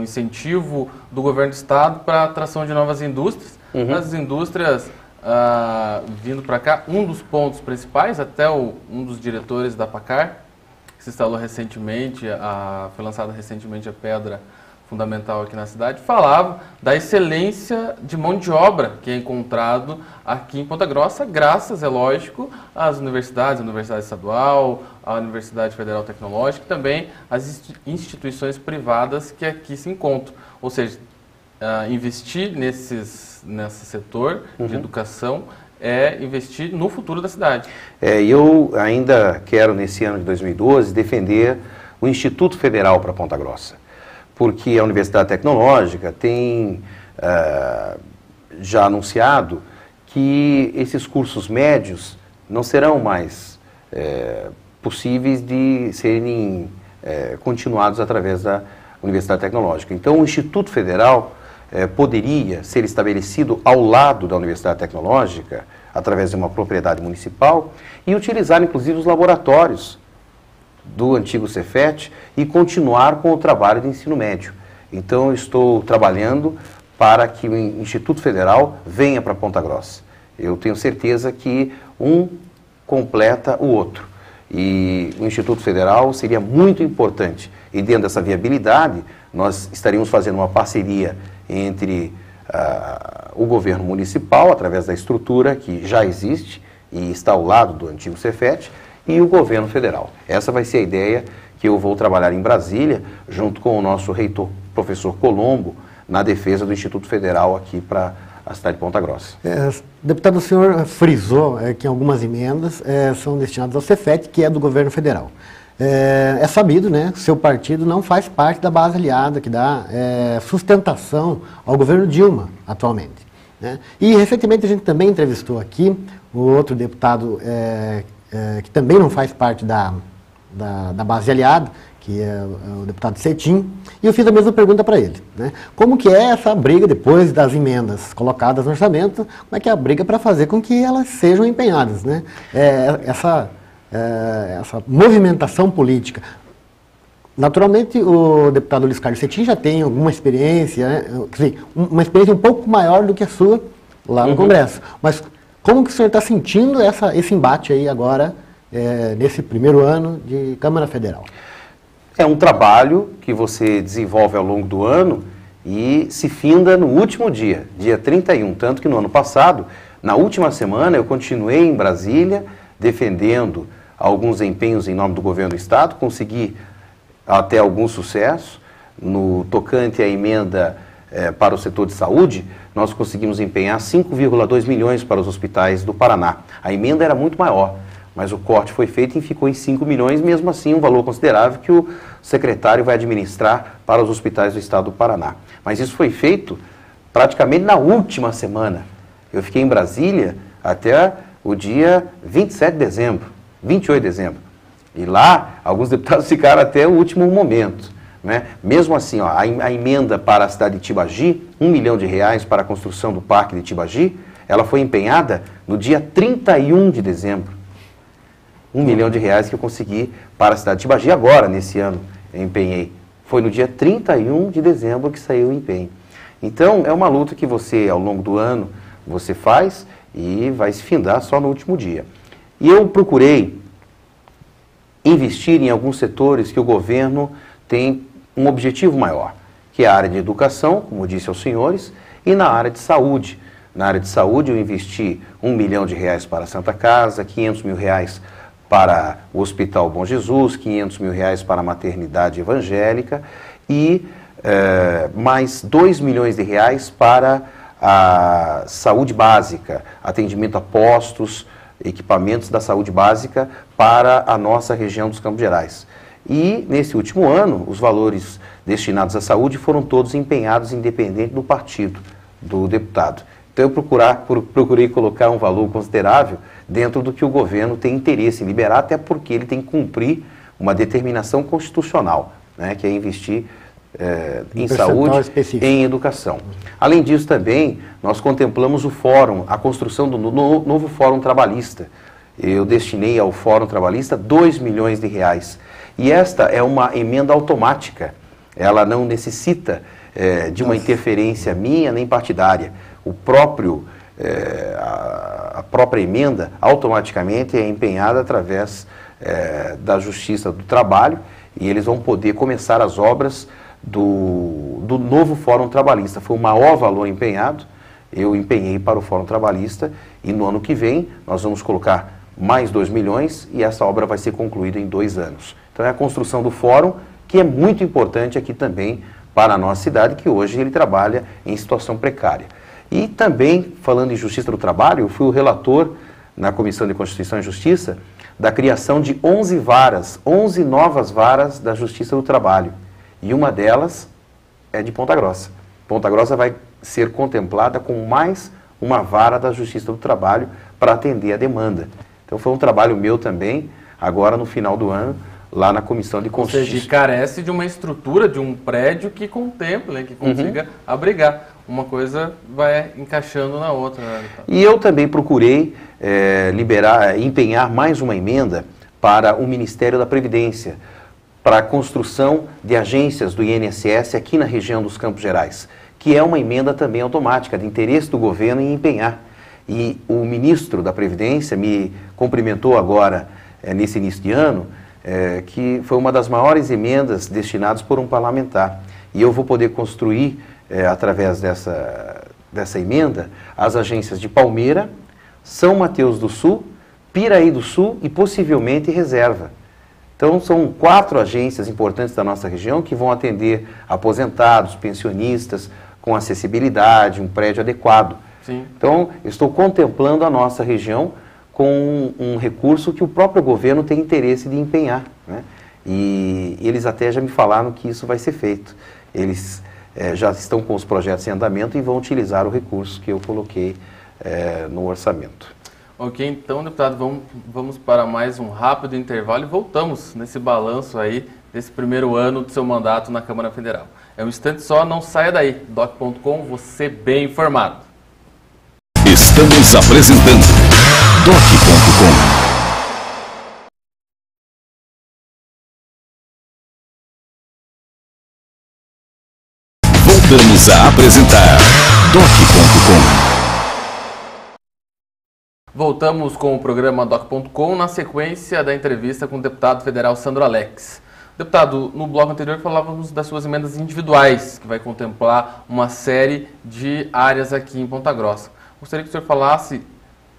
incentivo do governo do estado para a atração de novas indústrias. Uhum. As indústrias vindo para cá, um dos pontos principais, até um dos diretores da Pacar, que se instalou recentemente, foi lançada recentemente a pedra fundamental aqui na cidade, falava da excelência de mão de obra que é encontrado aqui em Ponta Grossa, graças, é lógico, às universidades, a Universidade Estadual, a Universidade Federal Tecnológica e também as instituições privadas que aqui se encontram. Ou seja, investir nesse setor de educação é investir no futuro da cidade. Eu ainda quero, nesse ano de 2012, defender o Instituto Federal para Ponta Grossa, porque a Universidade Tecnológica tem já anunciado que esses cursos médios não serão mais possíveis de serem continuados através da Universidade Tecnológica. Então, o Instituto Federal poderia ser estabelecido ao lado da Universidade Tecnológica, através de uma propriedade municipal, e utilizar inclusive os laboratórios do antigo Cefet e continuar com o trabalho de ensino médio. Então, eu estou trabalhando para que o Instituto Federal venha para Ponta Grossa. Eu tenho certeza que um completa o outro. E o Instituto Federal seria muito importante. E dentro dessa viabilidade, nós estaríamos fazendo uma parceria entre o governo municipal, através da estrutura que já existe e está ao lado do antigo Cefet, e o governo federal. Essa vai ser a ideia que eu vou trabalhar em Brasília, junto com o nosso reitor, professor Colombo, na defesa do Instituto Federal aqui para a cidade de Ponta Grossa. Deputado, o senhor frisou que algumas emendas são destinadas ao Cefet, que é do governo federal. É sabido, né, que seu partido não faz parte da base aliada que dá sustentação ao governo Dilma atualmente, né? E recentemente a gente também entrevistou aqui o outro deputado que também não faz parte da base aliada, que é o deputado Cetim, e eu fiz a mesma pergunta para ele, né? Como que é essa briga depois das emendas colocadas no orçamento, como é que é a briga para fazer com que elas sejam empenhadas, né? Essa movimentação política. Naturalmente, o deputado Luiz Carlos Cetim já tem alguma experiência, né? Quer dizer, uma experiência um pouco maior do que a sua lá no Congresso. Mas como que o senhor está sentindo esse embate aí agora, nesse primeiro ano de Câmara Federal? É um trabalho que você desenvolve ao longo do ano e se finda no último dia 31. Tanto que no ano passado, na última semana, eu continuei em Brasília defendendo alguns empenhos em nome do governo do Estado, consegui até algum sucesso. No tocante à emenda para o setor de saúde, nós conseguimos empenhar 5,2 milhões para os hospitais do Paraná. A emenda era muito maior, mas o corte foi feito e ficou em 5 milhões, mesmo assim um valor considerável que o secretário vai administrar para os hospitais do estado do Paraná. Mas isso foi feito praticamente na última semana. Eu fiquei em Brasília até o dia 27 de dezembro, 28 de dezembro. E lá, alguns deputados ficaram até o último momento, né? Mesmo assim, a emenda para a cidade de Tibagi, R$1 milhão para a construção do Parque de Tibagi, ela foi empenhada no dia 31 de dezembro. R$1 milhão que eu consegui para a cidade de Tibagi agora, nesse ano, eu empenhei. Foi no dia 31 de dezembro que saiu o empenho. Então, é uma luta que você, ao longo do ano, você faz e vai se findar só no último dia. E eu procurei investir em alguns setores que o governo tem um objetivo maior, que é a área de educação, como eu disse aos senhores, e na área de saúde. Na área de saúde, eu investi R$1 milhão para a Santa Casa, R$500 mil para o Hospital Bom Jesus, R$500 mil para a maternidade evangélica e mais R$2 milhões para a saúde básica, atendimento a postos, equipamentos da saúde básica para a nossa região dos Campos Gerais. E nesse último ano, os valores destinados à saúde foram todos empenhados independente do partido do deputado. Então eu procurei colocar um valor considerável dentro do que o governo tem interesse em liberar, até porque ele tem que cumprir uma determinação constitucional, né, que é investir em saúde, específico, em educação. Além disso também, nós contemplamos o fórum, a construção do novo Fórum Trabalhista. Eu destinei ao Fórum Trabalhista R$2 milhões. E esta é uma emenda automática, ela não necessita de uma interferência minha nem partidária. A própria emenda automaticamente é empenhada através da Justiça do Trabalho e eles vão poder começar as obras do novo Fórum Trabalhista. Foi o maior valor empenhado, eu empenhei para o Fórum Trabalhista e no ano que vem nós vamos colocar mais 2 milhões e essa obra vai ser concluída em 2 anos. Então é a construção do Fórum que é muito importante aqui também para a nossa cidade, que hoje ele trabalha em situação precária. E também, falando em Justiça do Trabalho, eu fui o relator na Comissão de Constituição e Justiça da criação de 11 varas, 11 novas varas da Justiça do Trabalho. E uma delas é de Ponta Grossa. Ponta Grossa vai ser contemplada com mais uma vara da Justiça do Trabalho para atender a demanda. Então foi um trabalho meu também, agora no final do ano, lá na Comissão de Constituição. Ou seja, carece de uma estrutura, de um prédio que contemple, que consiga abrigar. uma coisa vai encaixando na outra, né, deputado? E eu também procurei empenhar mais uma emenda para o Ministério da Previdência, para a construção de agências do INSS aqui na região dos Campos Gerais, que é uma emenda também automática, de interesse do governo em empenhar. E o ministro da Previdência me cumprimentou agora, nesse início de ano, que foi uma das maiores emendas destinadas por um parlamentar. E eu vou poder construir, através dessa emenda, as agências de Palmeira, São Mateus do Sul, Piraí do Sul e possivelmente Reserva. Então, são 4 agências importantes da nossa região que vão atender aposentados, pensionistas, com acessibilidade, um prédio adequado. Sim. Então, estou contemplando a nossa região com um recurso que o próprio governo tem interesse de empenhar, né? E eles até já me falaram que isso vai ser feito. Eles já estão com os projetos em andamento e vão utilizar o recurso que eu coloquei no orçamento. Ok, então, deputado, vamos para mais um rápido intervalo e voltamos nesse balanço aí desse primeiro ano do seu mandato na Câmara Federal. É um instante só, não saia daí. Doc.com, você bem informado. Estamos apresentando Doc.com. Voltamos a apresentar Doc.com. Voltamos com o programa Doc.com na sequência da entrevista com o deputado federal Sandro Alex. Deputado, no bloco anterior falávamos das suas emendas individuais, que vai contemplar uma série de áreas aqui em Ponta Grossa. Gostaria que o senhor falasse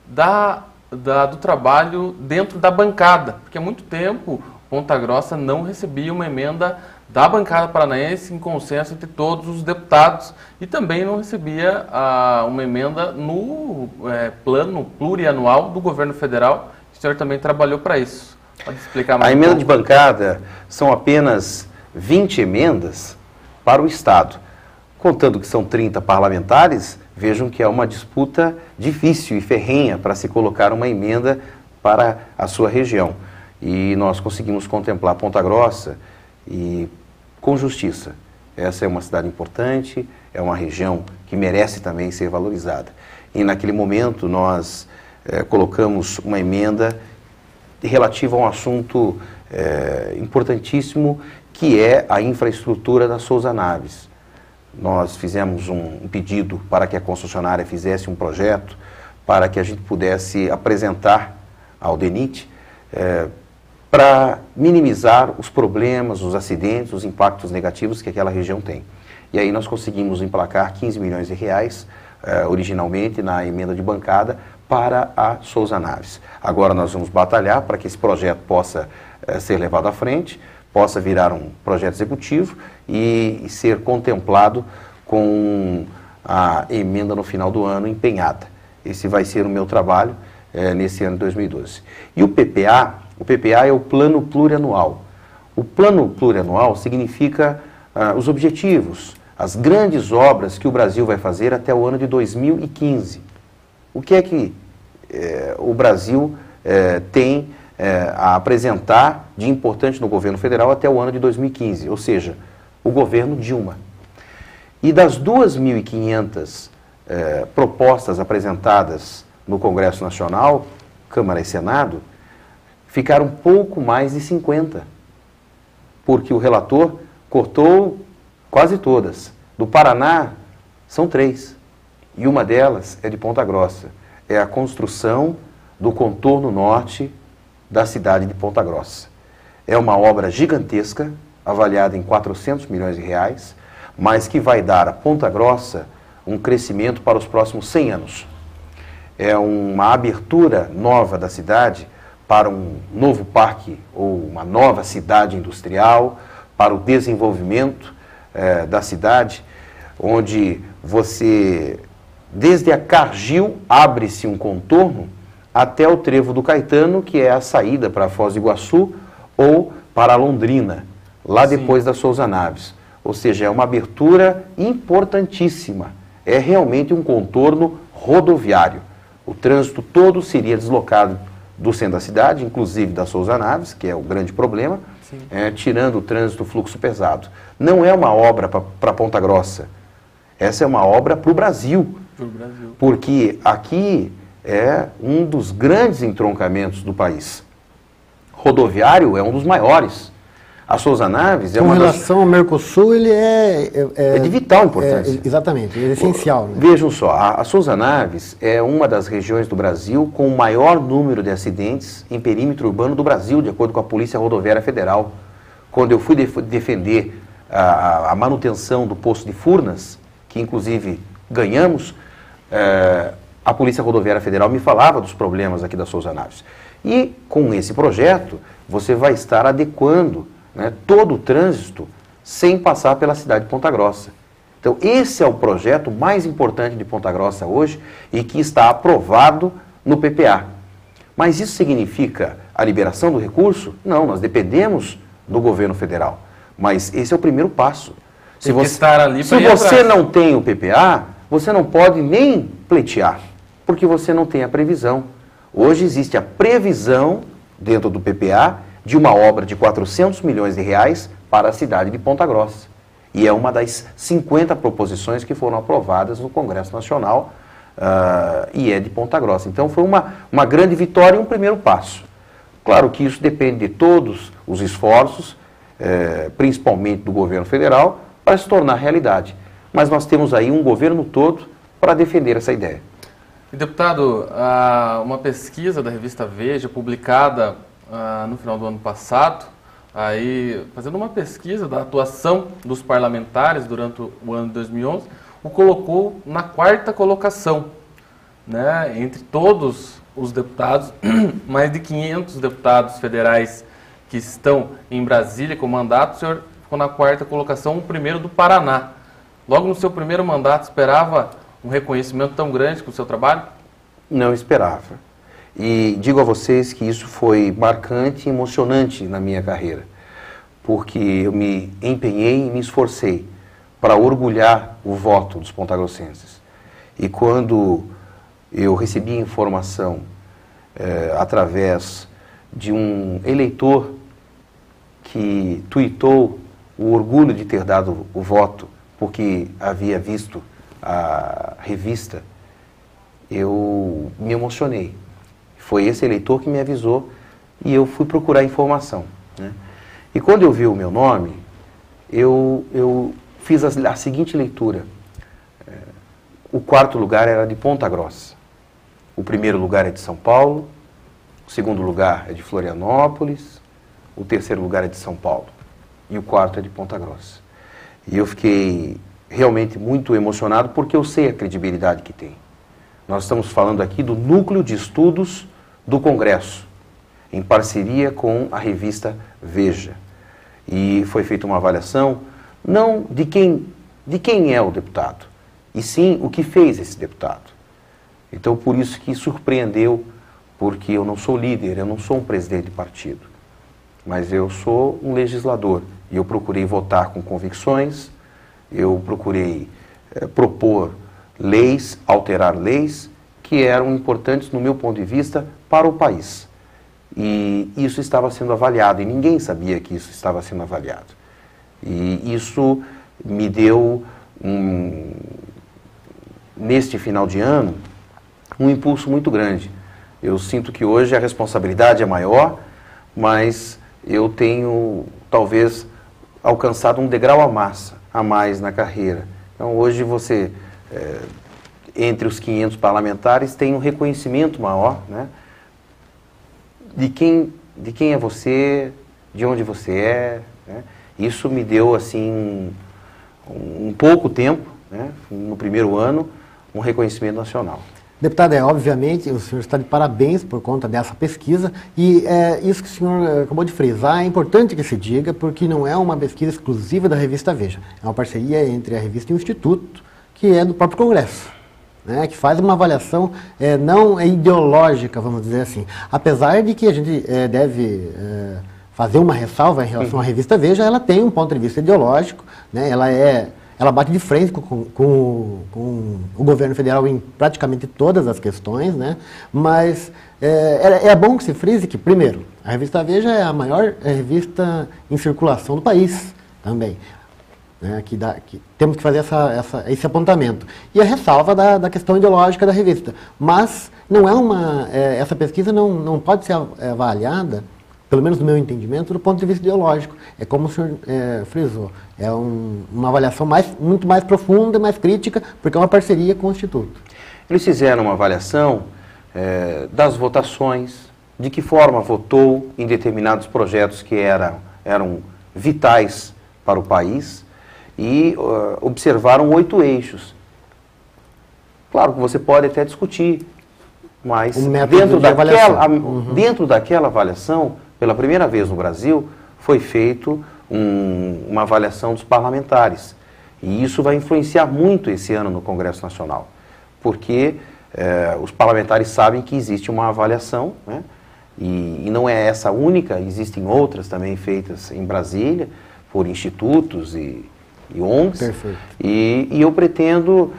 do trabalho dentro da bancada, porque há muito tempo Ponta Grossa não recebia uma emenda da bancada paranaense em consenso entre todos os deputados e também não recebia uma emenda no plano plurianual do governo federal. O senhor também trabalhou para isso. Pode explicar mais? A emenda de bancada são apenas 20 emendas para o Estado. Contando que são 30 parlamentares, vejam que é uma disputa difícil e ferrenha para se colocar uma emenda para a sua região. E nós conseguimos contemplar Ponta Grossa e com justiça. Essa é uma cidade importante, é uma região que merece também ser valorizada. E naquele momento nós colocamos uma emenda relativa a um assunto importantíssimo, que é a infraestrutura da Souza Naves. Nós fizemos um pedido para que a concessionária fizesse um projeto para que a gente pudesse apresentar ao DENIT para minimizar os problemas, os acidentes, os impactos negativos que aquela região tem. E aí nós conseguimos emplacar 15 milhões de reais, originalmente na emenda de bancada, para a Souza Naves. Agora nós vamos batalhar para que esse projeto possa ser levado à frente, possa virar um projeto executivo e ser contemplado com a emenda no final do ano empenhada. Esse vai ser o meu trabalho nesse ano de 2012. E o PPA é o Plano Plurianual. O Plano Plurianual significa os objetivos, as grandes obras que o Brasil vai fazer até o ano de 2015. O que é que o Brasil tem a apresentar de importante no governo federal até o ano de 2015, ou seja, o governo Dilma. E das 2.500 propostas apresentadas no Congresso Nacional, Câmara e Senado, ficaram pouco mais de 50, porque o relator cortou quase todas. Do Paraná, são 3, e uma delas é de Ponta Grossa. É a construção do contorno norte da cidade de Ponta Grossa. É uma obra gigantesca, avaliada em 400 milhões de reais, mas que vai dar a Ponta Grossa um crescimento para os próximos 100 anos. É uma abertura nova da cidade para um novo parque ou uma nova cidade industrial, para o desenvolvimento da cidade, onde você, desde a Cargill, abre-se um contorno até o Trevo do Caetano, que é a saída para Foz do Iguaçu ou para Londrina, lá depois da Souza Naves. Ou seja, é uma abertura importantíssima. É realmente um contorno rodoviário. O trânsito todo seria deslocado do centro da cidade, inclusive da Souza Naves, que é o grande problema, tirando o trânsito, o fluxo pesado. Não é uma obra para Ponta Grossa, Essa é uma obra para o Brasil, Pro Brasil. porque aqui é um dos grandes entroncamentos do país. Rodoviário é um dos maiores. A Souza Naves é Com uma relação ao Mercosul, ele é de vital importância. Exatamente, é essencial. Né? Vejam só, a Souza Naves é uma das regiões do Brasil com o maior número de acidentes em perímetro urbano do Brasil, de acordo com a Polícia Rodoviária Federal. Quando eu fui defender a manutenção do posto de Furnas, que inclusive ganhamos, a Polícia Rodoviária Federal me falava dos problemas aqui da Souza Naves. E com esse projeto, você vai estar adequando, né, todo o trânsito sem passar pela cidade de Ponta Grossa. Então, esse é o projeto mais importante de Ponta Grossa hoje e que está aprovado no PPA. Mas isso significa a liberação do recurso? Não, nós dependemos do governo federal. Mas esse é o primeiro passo. Se você não tem o PPA, você não pode nem pleitear, porque você não tem a previsão. Hoje existe a previsão, dentro do PPA, de uma obra de 400 milhões de reais para a cidade de Ponta Grossa. E é uma das 50 proposições que foram aprovadas no Congresso Nacional e é de Ponta Grossa. Então foi uma grande vitória e um primeiro passo. Claro que isso depende de todos os esforços, principalmente do governo federal, para se tornar realidade. Mas nós temos aí um governo todo para defender essa ideia. E, deputado, uma pesquisa da revista Veja, publicada no final do ano passado, aí, fazendo uma pesquisa da atuação dos parlamentares durante o ano de 2011, o colocou na 4ª colocação, né, entre todos os deputados, mais de 500 deputados federais que estão em Brasília com mandato. O senhor ficou na 4ª colocação, o primeiro do Paraná. Logo no seu primeiro mandato, esperava um reconhecimento tão grande com o seu trabalho? Não esperava. E digo a vocês que isso foi marcante e emocionante na minha carreira, porque eu me empenhei e me esforcei para orgulhar o voto dos pontagrossenses. E quando eu recebi informação através de um eleitor que tuitou o orgulho de ter dado o voto, porque havia visto a revista, eu me emocionei. Foi esse eleitor que me avisou e eu fui procurar informação, né? E quando eu vi o meu nome, eu fiz a seguinte leitura. O 4º lugar era de Ponta Grossa. O 1º lugar é de São Paulo. O 2º lugar é de Florianópolis. O 3º lugar é de São Paulo. E o 4º é de Ponta Grossa. E eu fiquei realmente muito emocionado porque eu sei a credibilidade que tem. Nós estamos falando aqui do Núcleo de Estudos do Congresso, em parceria com a revista Veja. E foi feita uma avaliação, não de quem é o deputado, e sim o que fez esse deputado. Então, por isso que surpreendeu, porque eu não sou líder, eu não sou um presidente de partido, mas eu sou um legislador. E eu procurei votar com convicções, eu procurei propor leis, alterar leis que eram importantes, no meu ponto de vista, para o país. E isso estava sendo avaliado, e ninguém sabia que isso estava sendo avaliado. E isso me deu, neste final de ano, um impulso muito grande. Eu sinto que hoje a responsabilidade é maior, mas eu tenho, talvez, alcançado um degrau a mais na carreira. Então, hoje você, entre os 500 parlamentares, tem um reconhecimento maior, né, de quem é você, de onde você é, né? Isso me deu, assim, um pouco tempo, né, no primeiro ano, um reconhecimento nacional. Deputado, obviamente, o senhor está de parabéns por conta dessa pesquisa, e isso que o senhor acabou de frisar é importante que se diga, porque não é uma pesquisa exclusiva da revista Veja, é uma parceria entre a revista e o Instituto, que é do próprio Congresso, né, que faz uma avaliação não ideológica, vamos dizer assim, apesar de que a gente deve fazer uma ressalva em relação à revista Veja. Ela tem um ponto de vista ideológico, né, ela bate de frente com o governo federal em praticamente todas as questões, né? Mas é bom que se frise que, primeiro, a revista Veja é a maior revista em circulação do país também. né, que temos que fazer esse apontamento. E a ressalva da questão ideológica da revista. Mas não é essa pesquisa não pode ser avaliada, pelo menos no meu entendimento, do ponto de vista ideológico. É como o senhor frisou, é uma avaliação muito mais profunda, mais crítica, porque é uma parceria com o Instituto. Eles fizeram uma avaliação das votações, de que forma votou em determinados projetos que eram vitais para o país, e observaram 8 eixos. Claro que você pode até discutir, mas dentro daquela avaliação, pela primeira vez no Brasil, foi feito uma avaliação dos parlamentares. E isso vai influenciar muito esse ano no Congresso Nacional, porque os parlamentares sabem que existe uma avaliação, né? E não é essa única, existem outras também feitas em Brasília, por institutos e ONGs. Perfeito. E eu pretendo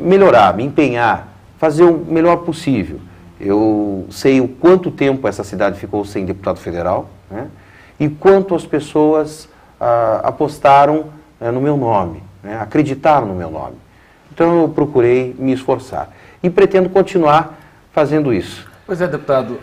melhorar, me empenhar, fazer o melhor possível. Eu sei o quanto tempo essa cidade ficou sem deputado federal, né? E quanto as pessoas apostaram no meu nome, né? Acreditaram no meu nome. Então eu procurei me esforçar e pretendo continuar fazendo isso. Pois é, deputado,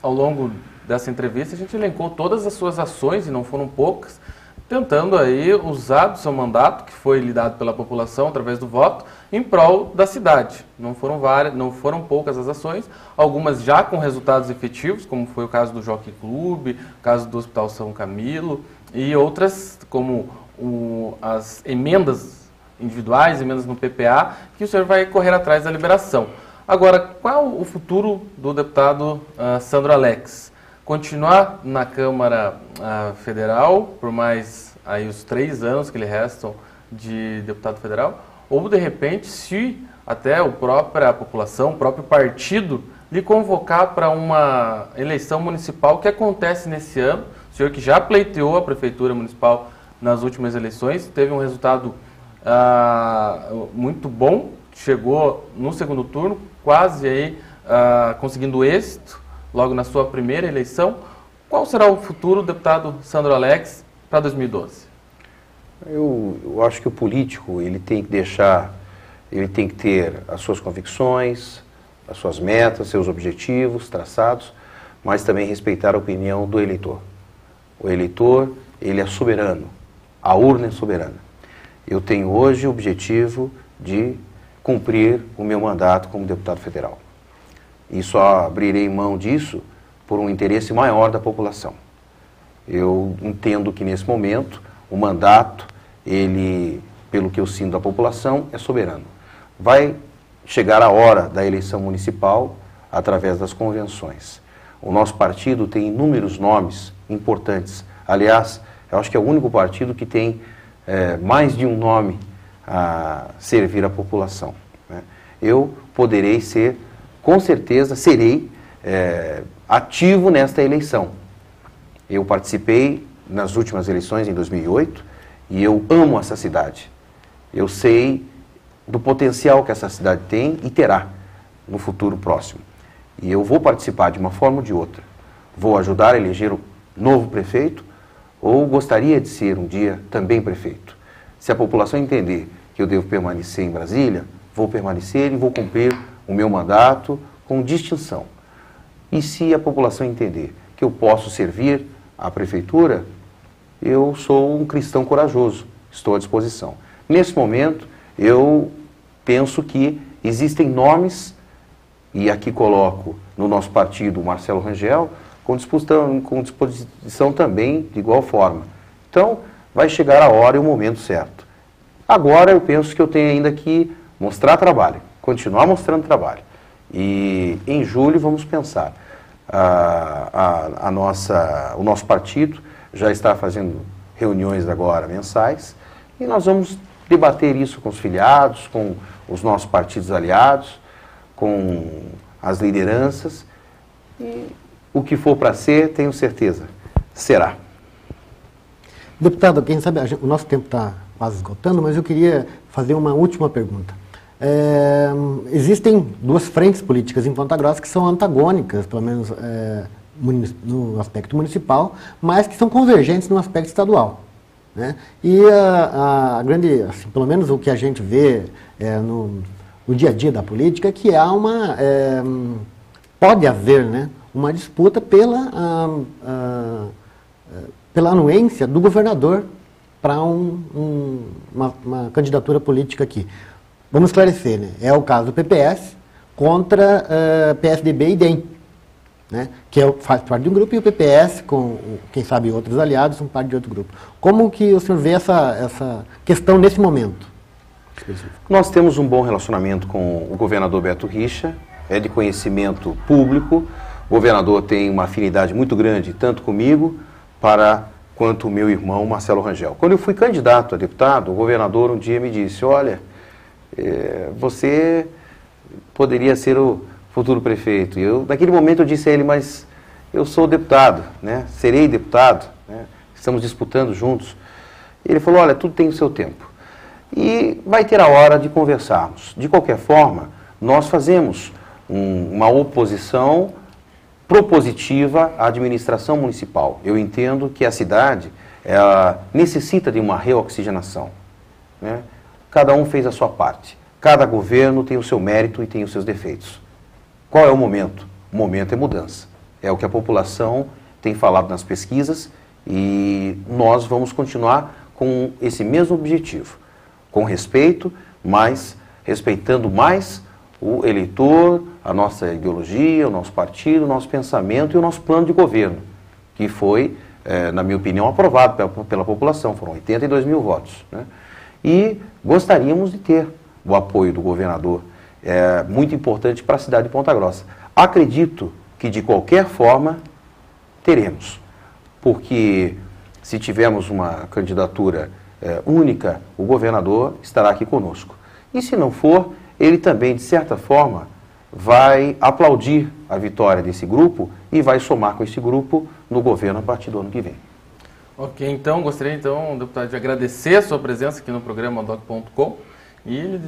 ao longo dessa entrevista a gente elencou todas as suas ações, e não foram poucas, tentando aí usar do seu mandato, que foi lhe dado pela população através do voto, em prol da cidade. Não foram poucas as ações, algumas já com resultados efetivos, como foi o caso do Jockey Club, o caso do Hospital São Camilo, e outras como as emendas individuais, emendas no PPA, que o senhor vai correr atrás da liberação. Agora, qual o futuro do deputado Sandro Alex? Continuar na Câmara Federal por mais aí os 3 anos que lhe restam de deputado federal? Ou, de repente, se até a própria população, o próprio partido, lhe convocar para uma eleição municipal que acontece nesse ano? O senhor que já pleiteou a Prefeitura Municipal nas últimas eleições, teve um resultado muito bom, chegou no segundo turno, quase aí conseguindo êxito, logo na sua primeira eleição. Qual será o futuro do deputado Sandro Alex para 2012? Eu acho que o político, ele tem que ter as suas convicções, as suas metas, seus objetivos traçados, mas também respeitar a opinião do eleitor. O eleitor, ele é soberano, a urna é soberana. Eu tenho hoje o objetivo de cumprir o meu mandato como deputado federal. E só abrirei mão disso por um interesse maior da população. Eu entendo que nesse momento o mandato, ele, pelo que eu sinto da população, é soberano. Vai chegar a hora da eleição municipal através das convenções. O nosso partido tem inúmeros nomes importantes. Aliás, eu acho que é o único partido que tem mais de um nome a servir a população, né? Eu poderei ser, com certeza, serei ativo nesta eleição. Eu participei nas últimas eleições em 2008 e eu amo essa cidade. Eu sei do potencial que essa cidade tem e terá no futuro próximo. E eu vou participar de uma forma ou de outra. Vou ajudar a eleger o novo prefeito ou gostaria de ser um dia também prefeito. Se a população entender que eu devo permanecer em Brasília, vou permanecer e vou cumprir o meu mandato com distinção. E se a população entender que eu posso servir à prefeitura, eu sou um cristão corajoso, estou à disposição. Nesse momento, eu penso que existem nomes, e aqui coloco no nosso partido o Marcelo Rangel, com disposição também de igual forma. Então, vai chegar a hora e o momento certo. Agora eu penso que eu tenho ainda que mostrar trabalho, continuar mostrando trabalho. E em julho vamos pensar. O nosso partido já está fazendo reuniões agora mensais e nós vamos debater isso com os filiados, com os nossos partidos aliados, com as lideranças e o que for para ser, tenho certeza, será. Deputado, quem sabe, o nosso tempo está quase esgotando, mas eu queria fazer uma última pergunta. Existem 2 frentes políticas em Ponta Grossa que são antagônicas, pelo menos no aspecto municipal, mas que são convergentes no aspecto estadual. né? E a grande, assim, pelo menos o que a gente vê no dia a dia da política, é que há pode haver, né, uma disputa pela anuência do governador para uma candidatura política aqui. Vamos esclarecer, né? É o caso do PPS contra PSDB e DEM, né? Que faz parte de um grupo, e o PPS, com, quem sabe, outros aliados, são parte de outro grupo. Como que o senhor vê essa questão nesse momento específico? Nós temos um bom relacionamento com o governador Beto Richa, é de conhecimento público. O governador tem uma afinidade muito grande, tanto comigo quanto o meu irmão Marcelo Rangel. Quando eu fui candidato a deputado, o governador um dia me disse: olha, você poderia ser o futuro prefeito. E naquele momento eu disse a ele: mas eu sou deputado, né? Serei deputado, né? Estamos disputando juntos. E ele falou: olha, tudo tem o seu tempo. E vai ter a hora de conversarmos. De qualquer forma, nós fazemos uma oposição propositiva à administração municipal. Eu entendo que a cidade necessita de uma reoxigenação, né? Cada um fez a sua parte. Cada governo tem o seu mérito e tem os seus defeitos. Qual é o momento? O momento é mudança. É o que a população tem falado nas pesquisas, e nós vamos continuar com esse mesmo objetivo. Com respeito, mas respeitando mais o eleitor, a nossa ideologia, o nosso partido, o nosso pensamento e o nosso plano de governo, que foi, na minha opinião, aprovado pela população. Foram 82 mil votos, né? E gostaríamos de ter o apoio do governador. É muito importante para a cidade de Ponta Grossa. Acredito que, de qualquer forma, teremos. Porque se tivermos uma candidatura única, o governador estará aqui conosco. E se não for, ele também, de certa forma, vai aplaudir a vitória desse grupo e vai somar com esse grupo no governo a partir do ano que vem. Ok, então, gostaria, deputado, de agradecer a sua presença aqui no programa Doc.com e lhe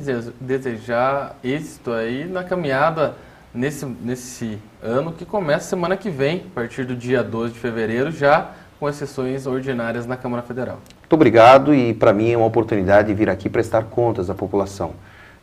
desejar êxito aí na caminhada nesse ano que começa semana que vem, a partir do dia 12 de fevereiro, já com as sessões ordinárias na Câmara Federal. Muito obrigado, e para mim é uma oportunidade de vir aqui prestar contas à população.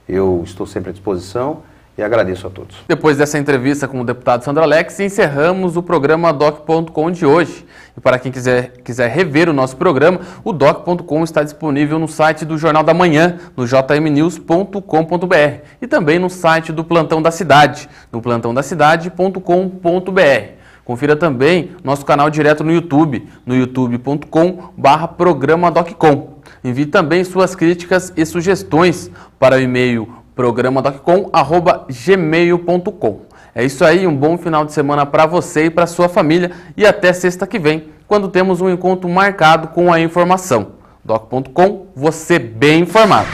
Eu estou sempre à disposição e agradeço a todos. Depois dessa entrevista com o deputado Sandro Alex, encerramos o programa Doc.com de hoje. E para quem quiser rever o nosso programa, o Doc.com está disponível no site do Jornal da Manhã, no jmnews.com.br, e também no site do Plantão da Cidade, no plantãodacidade.com.br. Confira também nosso canal direto no YouTube, no youtube.com/programa DocCom. Envie também suas críticas e sugestões para o e-mail programadoccom@gmail.com. É isso aí, um bom final de semana para você e para sua família, e até sexta que vem, quando temos um encontro marcado com a informação. Doc.com, você bem informado.